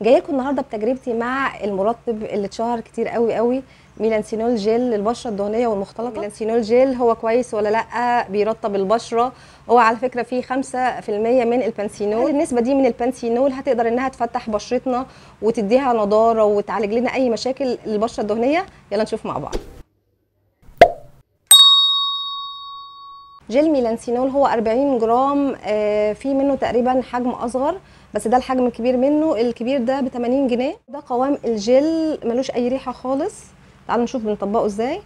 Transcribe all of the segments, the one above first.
جايه لكم النهارده بتجربتي مع المرطب اللي اتشهر كتير قوي قوي، ميلانسينول جل للبشره الدهنيه والمختلطه. ميلانسينول جل هو كويس ولا لا؟ بيرطب البشره. هو على فكره فيه 5% من البنسينول. النسبه دي من البنسينول هتقدر انها تفتح بشرتنا وتديها نضاره وتعالج لنا اي مشاكل للبشره الدهنيه. يلا نشوف مع بعض. جل ميلانسينول هو 40 جرام، في منه تقريبا حجم اصغر، بس ده الحجم الكبير منه. الكبير ده ب 80 جنيه. ده قوام الجل، ملوش اي ريحه خالص. تعالوا نشوف بنطبقه ازاي.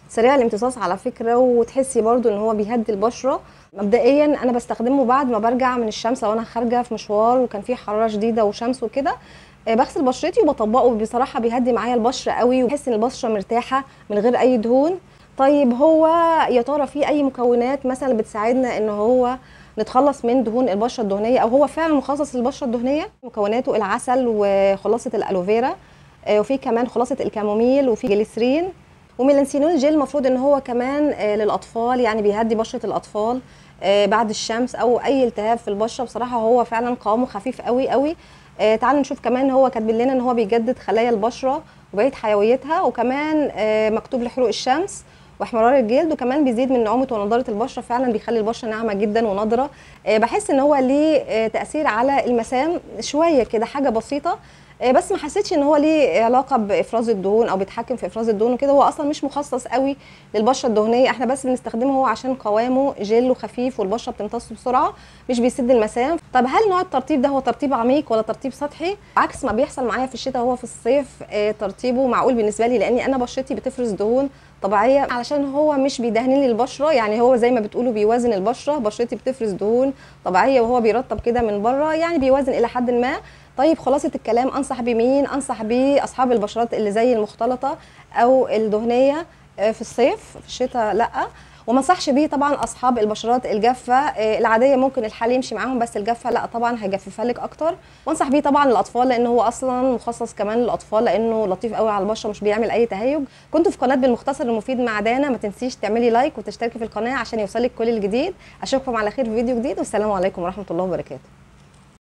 سريع الامتصاص على فكره، وتحسي برضو ان هو بيهدي البشره. مبدئيا انا بستخدمه بعد ما برجع من الشمس، لو انا خارجه في مشوار وكان فيه حراره شديده وشمس وكده، بغسل بشرتي وبطبقه. بصراحه بيهدي معايا البشره قوي، وبحس ان البشره مرتاحه من غير اي دهون. طيب هو يا ترى فيه اي مكونات مثلا بتساعدنا ان هو نتخلص من دهون البشره الدهنيه، او هو فعلا مخصص للبشره الدهنيه؟ مكوناته العسل وخلاصه الالوفيرا، وفي كمان خلاصه الكاموميل، وفي جليسرين. وميلانسينول جل المفروض ان هو كمان للاطفال، يعني بيهدي بشره الاطفال بعد الشمس او اي التهاب في البشره. بصراحه هو فعلا قوامه خفيف قوي قوي. تعالوا نشوف كمان. هو كاتبين لنا ان هو بيجدد خلايا البشره وبقيه حيويتها، وكمان مكتوب لحروق الشمس واحمرار الجلد، وكمان بيزيد من نعومه ونضاره البشره. فعلا بيخلي البشره ناعمه جدا ونضره. بحس ان هو ليه تاثير على المسام شويه كده، حاجه بسيطه. بس ما حسيتش ان هو ليه علاقه بافراز الدهون او بيتحكم في افراز الدهون وكده. هو اصلا مش مخصص قوي للبشره الدهنيه، احنا بس بنستخدمه هو عشان قوامه جل وخفيف والبشره بتمتصه بسرعه، مش بيسد المسام. طب هل نوع الترطيب ده هو ترطيب عميق ولا ترطيب سطحي؟ عكس ما بيحصل معايا في الشتاء، هو في الصيف ترطيبه معقول بالنسبه لي، لاني انا بشرتي بتفرز دهون طبيعيه، علشان هو مش بيدهن لي البشره. يعني هو زي ما بتقولوا بيوازن البشره. بشرتي بتفرز دهون طبيعيه وهو بيرطب كده من بره، يعني بيوازن الى حد ما. طيب خلاصه الكلام، انصح بمين؟ انصح باصحاب البشرات اللي زي المختلطه او الدهنيه في الصيف. في الشتاء لا. وما انصحش بيه طبعا اصحاب البشرات الجافه العاديه. ممكن الحال يمشي معاهم، بس الجافه لا طبعا، هيجففها لك اكتر. وانصح بيه طبعا للاطفال، لان هو اصلا مخصص كمان للاطفال، لانه لطيف قوي على البشره، مش بيعمل اي تهيج. كنت في قناه بالمختصر المفيد مع دانا. ما تنسيش تعملي لايك وتشتركي في القناه عشان يوصلك كل الجديد. اشوفكم على خير في فيديو جديد، والسلام عليكم ورحمه الله وبركاته.